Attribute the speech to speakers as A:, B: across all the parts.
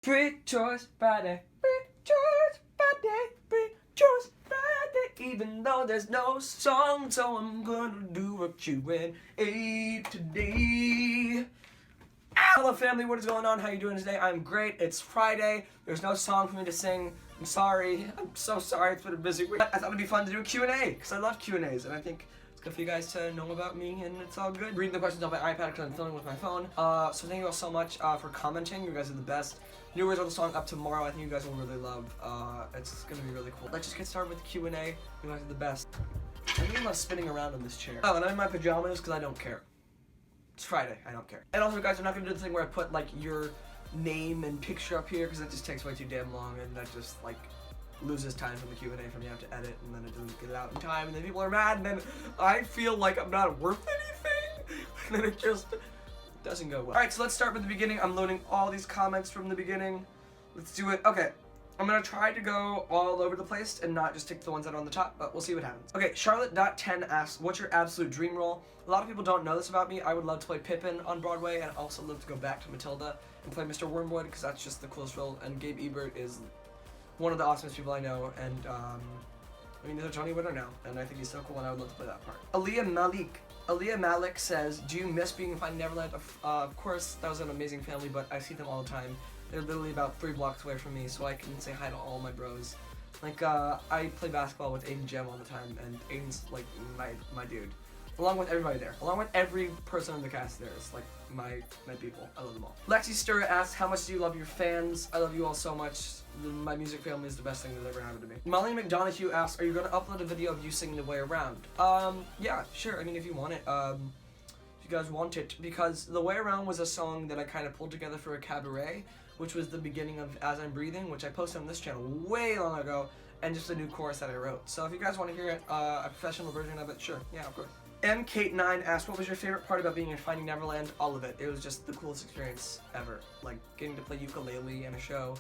A: Free choice Friday, free choice Friday, free choice Friday. Even though there's no song, so I'm gonna do a Q&A today. Hello family, what is going on? How you doing today? I'm great. It's Friday. There's no song for me to sing. I'm sorry. I'm so sorry. It's been a busy week. I thought it'd be fun to do a Q&A because I love Q&As and I think it's good for you guys to know about me and it's all good. Reading the questions on my iPad because I'm filming with my phone. So thank you all so much for commenting. You guys are the best. New words on the song up tomorrow. I think you guys will really love. It's gonna be really cool. Let's just get started with the Q&A. You guys are the best. I really love spinning around in this chair. Oh, and I'm in my pajamas because I don't care. It's Friday, I don't care. And also guys, I'm not gonna do the thing where I put like your name and picture up here because that just takes way too damn long and that just like loses time from the Q&A for me to have to edit and then I don't get it out in time and then people are mad and then I feel like I'm not worth anything and then it just doesn't go well. Alright, so let's start with the beginning. I'm loading all these comments from the beginning. Let's do it. Okay. I'm gonna try to go all over the place and not just take the ones that are on the top, but we'll see what happens. Okay, Charlotte.10 asks, what's your absolute dream role? A lot of people don't know this about me. I would love to play Pippin on Broadway and also love to go back to Matilda and play Mr. Wormwood because that's just the coolest role. And Gabe Ebert is one of the awesomest people I know. And I mean, he's a Tony winner now, and I think he's so cool and I would love to play that part. Aaliyah Malik says, do you miss being in Finding Neverland? Of course, that was an amazing family, but I see them all the time. They're literally about 3 blocks away from me, so I can say hi to all my bros. Like, I play basketball with Aiden Jem all the time, and Aiden's, like, my dude. Along with everybody there. Along with every person in the cast there. It's, like, my people. I love them all. Lexi Stir asks, how much do you love your fans? I love you all so much. My music family is the best thing that's ever happened to me. Molly McDonough asks, are you going to upload a video of you singing The Way Around? Yeah, sure. I mean, if you want it, if you guys want it. Because The Way Around was a song that I kind of pulled together for a cabaret, which was the beginning of As I'm Breathing, which I posted on this channel way long ago, and just a new chorus that I wrote. So if you guys want to hear it, a professional version of it, sure, yeah, of course. MKate9 asked, what was your favorite part about being in Finding Neverland? All of it. It was just the coolest experience ever. Like, getting to play ukulele in a show.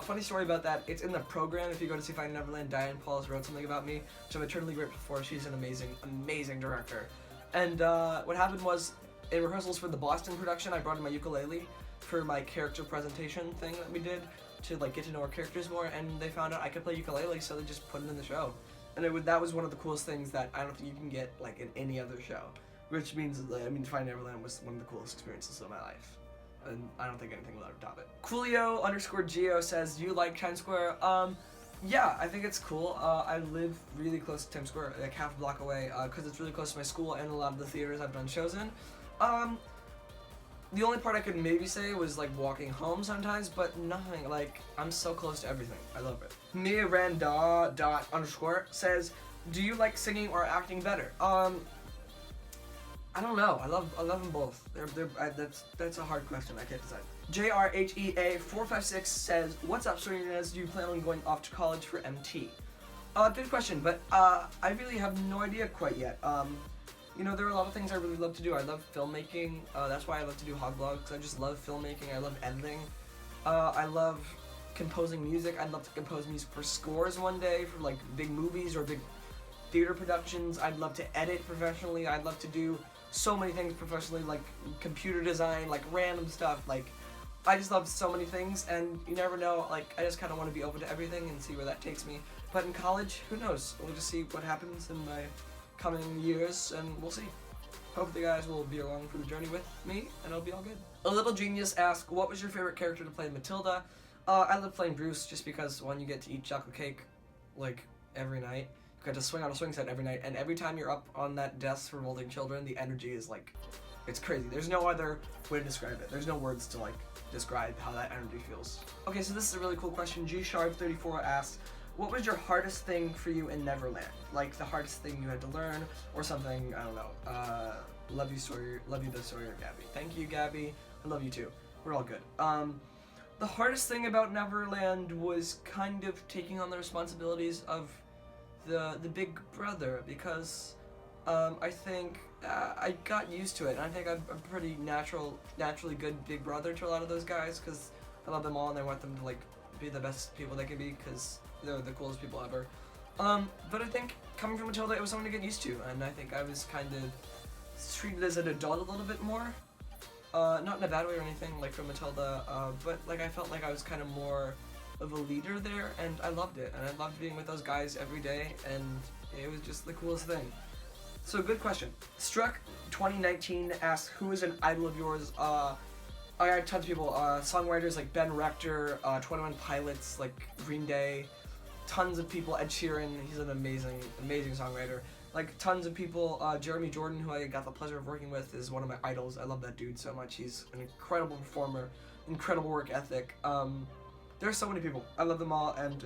A: Funny story about that, it's in the program. If you go to see Finding Neverland, Diane Pauls wrote something about me, which I'm eternally grateful for. She's an amazing, amazing director. And what happened was, in rehearsals for the Boston production, I brought in my ukulele for my character presentation thing that we did to like get to know our characters more, and they found out I could play ukulele, so they just put it in the show. And that was one of the coolest things that I don't think you can get like in any other show, which means I mean Finding Neverland was one of the coolest experiences of my life, and I don't think anything will ever top it. Coolio_Geo says, do you like Times Square? Yeah, I think it's cool. I live really close to Times Square, like half a block away, because it's really close to my school and a lot of the theaters I've done shows in. The only part I could maybe say was like walking home sometimes, but nothing, like, I'm so close to everything. I love it. Miranda._ says, do you like singing or acting better? I don't know. I love them both. That's a hard question. I can't decide. JRHEA456 says, what's up, SawyerNunes? Do you plan on going off to college for MT? Good question, but I really have no idea quite yet. You know, there are a lot of things I really love to do. I love filmmaking. That's why I love to do hog vlogs. I just love filmmaking. I love editing. I love composing music. I'd love to compose music for scores one day for like big movies or big theater productions. I'd love to edit professionally. I'd love to do so many things professionally, like computer design, like random stuff. Like, I just love so many things, and you never know. Like, I just kind of want to be open to everything and see where that takes me. But in college, who knows? We'll just see what happens in my coming years, and we'll see. Hope you guys will be along for the journey with me, and it'll be all good. A Little Genius asks, what was your favorite character to play in Matilda? I love playing Bruce, just because when you get to eat chocolate cake, like, every night, you get to swing on a swing set every night, and every time you're up on that desk for Revolting Children, the energy is, like, it's crazy. There's no other way to describe it. There's no words to, like, describe how that energy feels. Okay, so this is a really cool question. G-Sharp34 asks, what was your hardest thing for you in Neverland? Like the hardest thing you had to learn or something, I don't know. Love you, Sawyer. Love you, the Sawyer, Gabby. Thank you, Gabby. I love you too. We're all good. The hardest thing about Neverland was kind of taking on the responsibilities of the big brother, because I think I got used to it, and I think I'm a pretty naturally good big brother to a lot of those guys, because I love them all and I want them to like be the best people they can be, because they're the coolest people ever. But I think coming from Matilda, it was something to get used to, and I think I was kind of treated as an adult a little bit more. Not in a bad way or anything, like from Matilda, but like I felt like I was kind of more of a leader there, and I loved it, and I loved being with those guys every day, and it was just the coolest thing. So good question. Struck 2019 asks, who is an idol of yours? I got tons of people, songwriters like Ben Rector, 21 Pilots, like Green Day, tons of people, Ed Sheeran, he's an amazing songwriter. Like tons of people, Jeremy Jordan, who I got the pleasure of working with, is one of my idols. I love that dude so much. He's an incredible performer, incredible work ethic. There's so many people. I love them all, and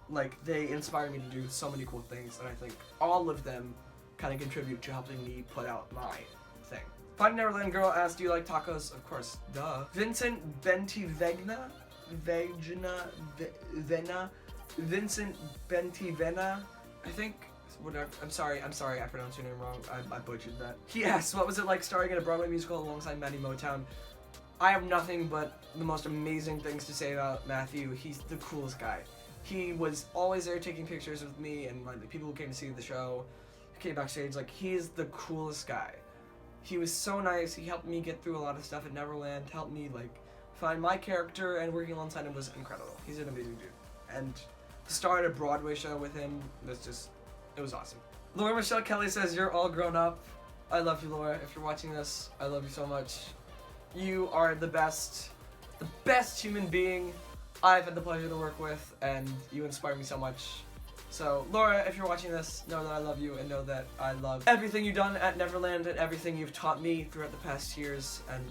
A: like they inspire me to do so many cool things, and I think all of them kind of contribute to helping me put out my thing. Finding Neverland Girl asks, do you like tacos? Of course, duh. Vincent Bentivegna, Vincent Bentivena, I think. Whatever. I'm sorry, I pronounced your name wrong. I butchered that. He asks, what was it like starring in a Broadway musical alongside Matty Motown? I have nothing but the most amazing things to say about Matthew. He's the coolest guy. He was always there taking pictures with me and like the people who came to see the show, who came backstage. Like, he is the coolest guy. He was so nice. He helped me get through a lot of stuff at Neverland, helped me like find my character, and working alongside him was incredible. He's an amazing dude. And to start a Broadway show with him was just, it was awesome. Laura Michelle Kelly says, you're all grown up. I love you, Laura. If you're watching this, I love you so much. You are the best human being I've had the pleasure to work with, and you inspire me so much. So, Laura, if you're watching this, know that I love you, and know that I love everything you've done at Neverland and everything you've taught me throughout the past years, and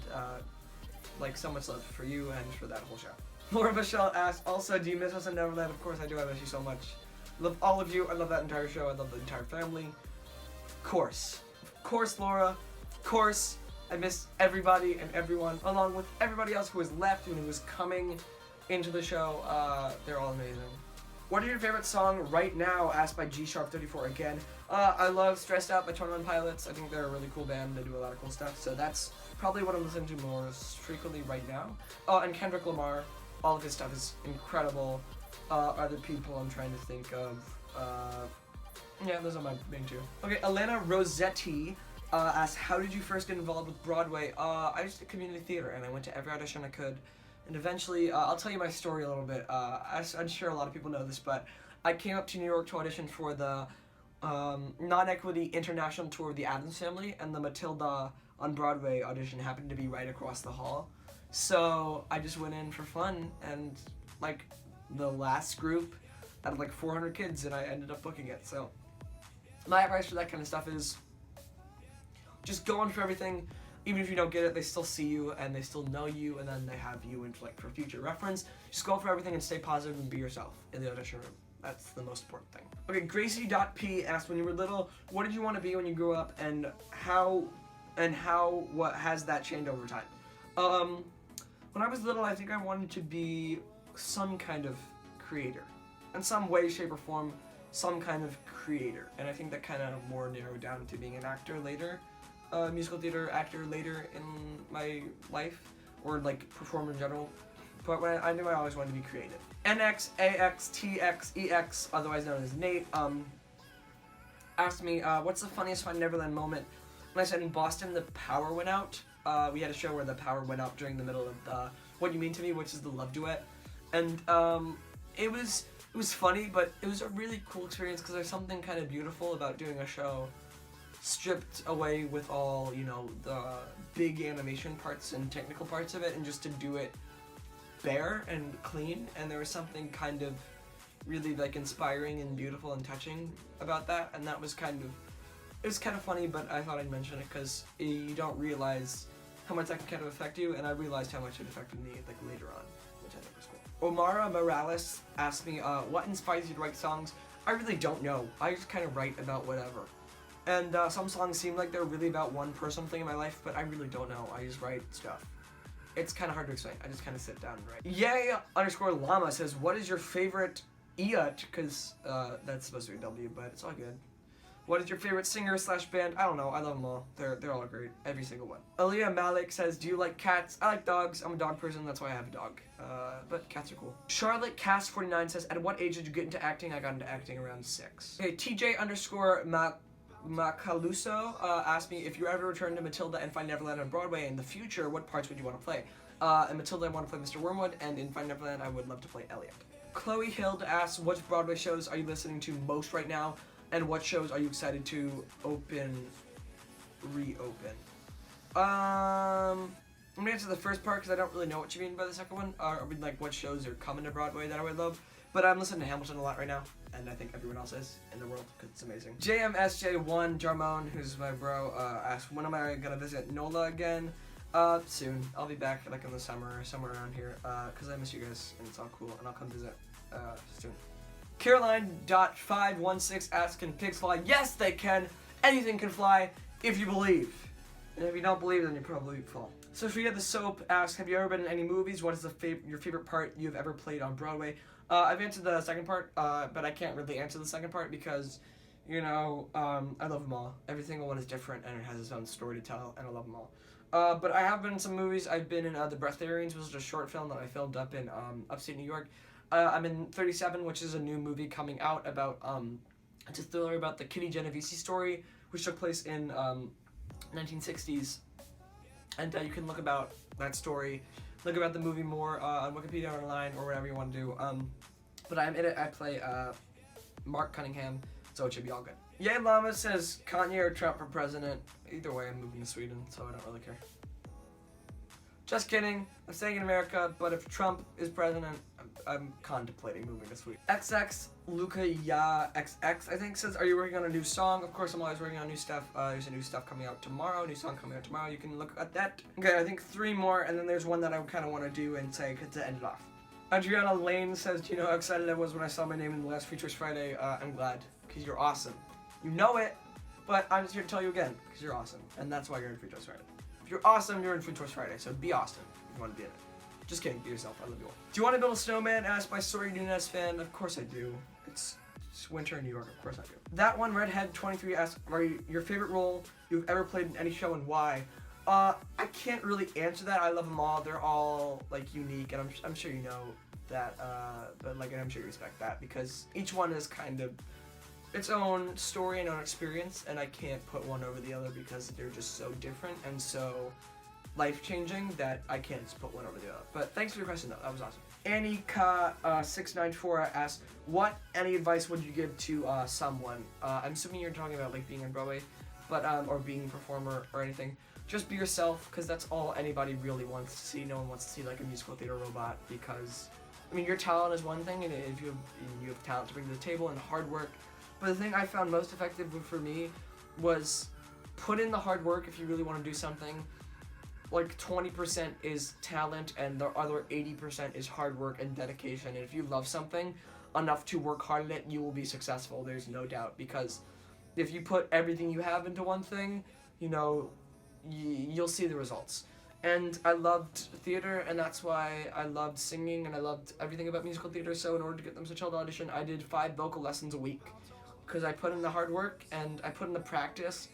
A: like so much love for you and for that whole show. Laura Michelle asks, also, do you miss us at Neverland? Of course I do. I miss you so much. I love all of you. I love that entire show. I love the entire family. Of course, Laura. Of course, I miss everybody and everyone, along with everybody else who has left and who is coming into the show. They're all amazing. What are your favorite song right now? Asked by G-Sharp34 again. I love Stressed Out by 21 Pilots. I think they're a really cool band. They do a lot of cool stuff. So that's probably what I'm listening to most frequently right now. And Kendrick Lamar. All of his stuff is incredible. Other people I'm trying to think of. Yeah, those are my main two. Okay, Elena Rossetti asks, how did you first get involved with Broadway? I just did community theater, and I went to every audition I could. And eventually, I'll tell you my story a little bit. I'm sure a lot of people know this, but I came up to New York to audition for the non-equity international tour of the Addams Family, and the Matilda on Broadway audition happened to be right across the hall. So I just went in for fun, and like the last group out of like 400 kids, and I ended up booking it. So my advice for that kind of stuff is just go on for everything. Even if you don't get it, they still see you and they still know you, and then they have you in like for future reference. Just go for everything and stay positive and be yourself in the audition room. That's the most important thing. Okay, Gracie.P asked, when you were little, what did you want to be when you grew up, and what has that changed over time? When I was little, I think I wanted to be some kind of creator. In some way, shape, or form, some kind of creator. And I think that kind of more narrowed down to being an actor later. Musical theater actor later in my life, or like performer in general. But when I knew I always wanted to be creative. NXAXTXEX, otherwise known as Nate, asked me, what's the funniest Finding Neverland moment? When I said in Boston the power went out. We had a show where the power went out during the middle of What You Mean to Me, which is the love duet. And it was funny, but it was a really cool experience because there's something kind of beautiful about doing a show stripped away with all, you know, the big animation parts and technical parts of it, and just to do it bare and clean. And there was something kind of really like inspiring and beautiful and touching about that, and that was kind of, it was kind of funny, but I thought I'd mention it because you don't realize how much that can kind of affect you, and I realized how much it affected me like later on, which I think was cool. Omara Morales asked me, what inspires you to write songs? I really don't know. I just kind of write about whatever. And some songs seem like they're really about one personal thing in my life, but I really don't know. I just write stuff. It's kind of hard to explain. I just kind of sit down and write. Yay_llama says, what is your favorite Iat? Because that's supposed to be W, but it's all good. What is your favorite singer/band? I don't know. I love them all. They're all great. Every single one. Aaliyah Malik says, do you like cats? I like dogs. I'm a dog person. That's why I have a dog. But cats are cool. Charlotte Cast49 says, at what age did you get into acting? I got into acting around 6. Okay, TJ_Mac Macaluso asked me, if you ever return to Matilda and Find Neverland on Broadway in the future, what parts would you want to play? In Matilda, I want to play Mr. Wormwood, and in Find Neverland, I would love to play Elliot. Chloe Hild asks, what Broadway shows are you listening to most right now, and what shows are you excited to reopen? I'm gonna answer the first part because I don't really know what you mean by the second one. I mean, like, what shows are coming to Broadway that I would love. But I'm listening to Hamilton a lot right now, and I think everyone else is in the world because it's amazing. JMSJ1 Jarmon, who's my bro, asked, when am I gonna visit NOLA again? Soon. I'll be back like in the summer, somewhere around here, because I miss you guys and it's all cool, and I'll come visit soon. Caroline.516 asks, can pigs fly? Yes, they can. Anything can fly if you believe. And if you don't believe, then you probably fall. Sophia the Soap asks, have you ever been in any movies? What is your favorite part you've ever played on Broadway? I've answered the second part, but I can't really answer the second part because, you know, I love them all. Every single one is different and it has its own story to tell, and I love them all. But I have been in some movies. I've been in The Breatharians, which was a short film that I filmed up in upstate New York. I'm in 37, which is a new movie coming out about, it's a thriller about the Kitty Genovese story, which took place in 1960s. And you can look about that story, look about the movie more on Wikipedia online or whatever you want to do. But I'm in it. I play Mark Cunningham, so it should be all good. Yay Llama says, Kanye or Trump for president? Either way, I'm moving to Sweden, so I don't really care. Just kidding. I'm staying in America, but if Trump is president, I'm contemplating moving to Sweden. XX Luca Ya XX I think says, are you working on a new song? Of course, I'm always working on new stuff. There's a new stuff coming out tomorrow. New song coming out tomorrow. You can look at that. Okay, I think 3 more, and then there's one that I kind of want to do and say to end it off. Adriana Lane says, do you know how excited I was when I saw my name in the last Features Friday? I'm glad, because you're awesome. You know it, but I'm just here to tell you again, because you're awesome, and that's why you're in Features Friday. If you're awesome, you're in Features Friday, so be awesome if you want to be in it. Just kidding, be yourself, I love you all. Do you want to build a snowman? Asked by SawyerNunes fan. Of course I do. It's winter in New York, of course I do. That one, Redhead23 asks, your favorite role you've ever played in any show and why? I can't really answer that. I love them all. They're all like unique, and I'm sure you know that, but like, and I'm sure you respect that, because each one is kind of its own story and own experience, and I can't put one over the other because they're just so different and so life-changing that I can't just put one over the other. But thanks for your question though, that was awesome. Annika694 asks, any advice would you give to someone? I'm assuming you're talking about like being on Broadway, but or being a performer or anything. Just be yourself, because that's all anybody really wants to see. No one wants to see like a musical theater robot, because I mean, your talent is one thing, and if you have talent to bring to the table and hard work. But the thing I found most effective for me was put in the hard work if you really want to do something. Like 20% is talent and the other 80% is hard work and dedication. And if you love something enough to work hard at it, you will be successful. There's no doubt, because if you put everything you have into one thing, you know, you'll see the results. And I loved theater, and that's why I loved singing, and I loved everything about musical theater. So in order to get them such an audition, I did 5 vocal lessons a week, because I put in the hard work and I put in the practice,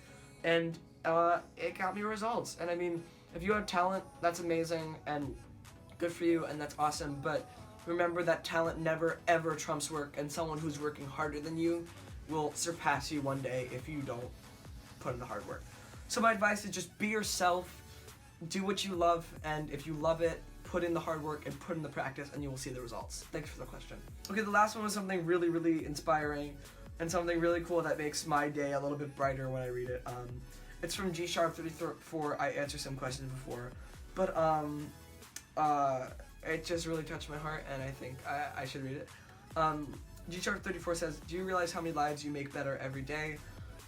A: and it got me results. And I mean, if you have talent, that's amazing and good for you, and that's awesome. But remember that talent never ever trumps work, and someone who's working harder than you will surpass you one day if you don't put in the hard work. So my advice is just be yourself, do what you love, and if you love it, put in the hard work and put in the practice, and you will see the results. Thanks for the question. Okay, the last one was something really, really inspiring and something really cool that makes my day a little bit brighter when I read it. It's from G#34. I answered some questions before, but it just really touched my heart, and I think I should read it. G#34 says, do you realize how many lives you make better every day?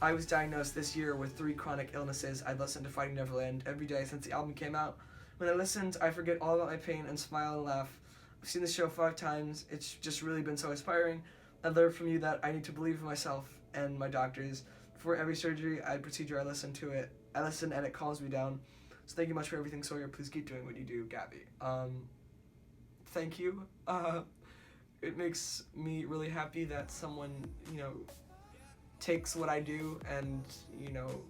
A: I was diagnosed this year with 3 chronic illnesses. I listened to Fighting Neverland every day since the album came out. When I listened, I forget all about my pain and smile and laugh. I've seen the show 5 times. It's just really been so inspiring. I learned from you that I need to believe in myself and my doctors. Before every surgery, procedure, I listen to it. I listen and it calms me down. So thank you much for everything, Sawyer. Please keep doing what you do, Gabby. Thank you. It makes me really happy that someone, you know, takes what I do and, you know,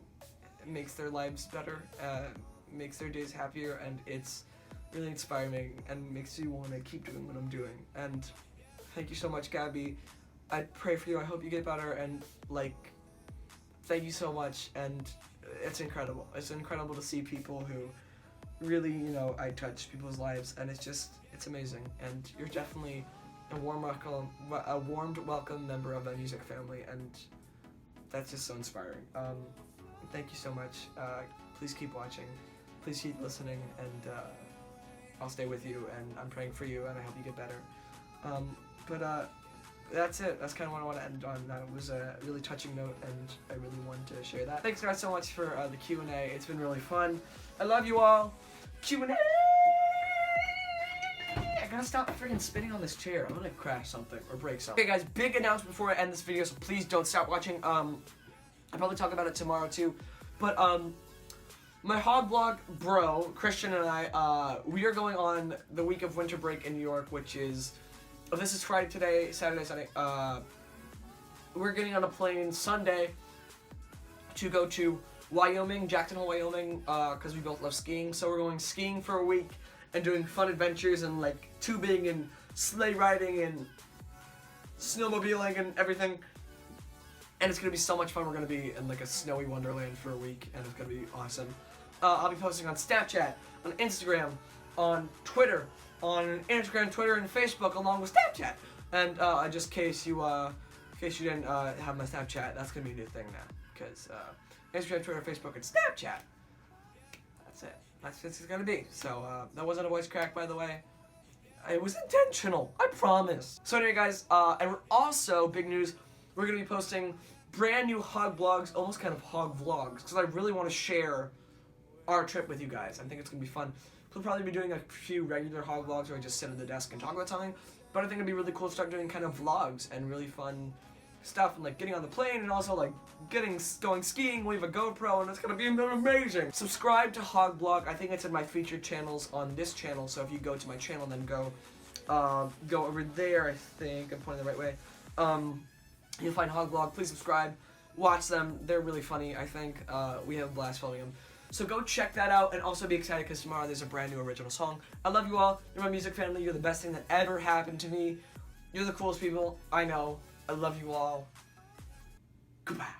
A: makes their lives better, makes their days happier, and it's really inspiring and makes you want to keep doing what I'm doing. And thank you so much, Gabby. I pray for you. I hope you get better, and like, thank you so much, and it's incredible. It's incredible to see people who really, you know, I touch people's lives, and it's amazing. And you're definitely a warmed welcome member of the music family, and that's just so inspiring. Thank you so much. Please keep watching, please keep listening, and I'll stay with you, and I'm praying for you, and I hope you get better. But that's it. That's kind of what I want to end on. That was a really touching note, and I really wanted to share that. Thanks guys so much for the Q&A. It's been really fun. I love you all. Q&A! I gotta stop freaking spinning on this chair. I'm gonna crash something or break something. Okay guys, big announcement before I end this video, so please don't stop watching. I'll probably talk about it tomorrow too. But my hog vlog bro, Christian, and I, we are going on the week of winter break in New York, which is, this is Friday today, Saturday, Sunday. We're getting on a plane Sunday to go to Wyoming, Jackson Hole, Wyoming, because we both love skiing. So we're going skiing for a week and doing fun adventures and like tubing and sleigh riding and snowmobiling and everything. And it's gonna be so much fun. We're gonna be in like a snowy wonderland for a week, and it's gonna be awesome. I'll be posting on Snapchat, on Instagram, on Twitter, and Facebook, along with Snapchat. And just in case you didn't have my Snapchat, that's gonna be a new thing now. Because Instagram, Twitter, Facebook, and Snapchat. That's it. That's what it's gonna be. So that wasn't a voice crack, by the way. It was intentional. I promise. So anyway, guys, and we're also, big news, we're gonna be posting brand new hog vlogs, almost kind of hog vlogs, because I really want to share our trip with you guys. I think it's gonna be fun. We'll probably be doing a few regular hog vlogs where I just sit at the desk and talk about something, but I think it'd be really cool to start doing kind of vlogs and really fun stuff, and like getting on the plane, and also like going skiing. We have a GoPro, and it's gonna be amazing. Subscribe to Hog Vlog. I think it's in my featured channels on this channel. So if you go to my channel, then go over there. I think I'm pointing the right way. You'll find Hog Vlog. Please subscribe. Watch them. They're really funny. I think we have a blast filming them. So go check that out, and also be excited because tomorrow there's a brand new original song. I love you all. You're my music family. You're the best thing that ever happened to me. You're the coolest people I know. I love you all. Goodbye.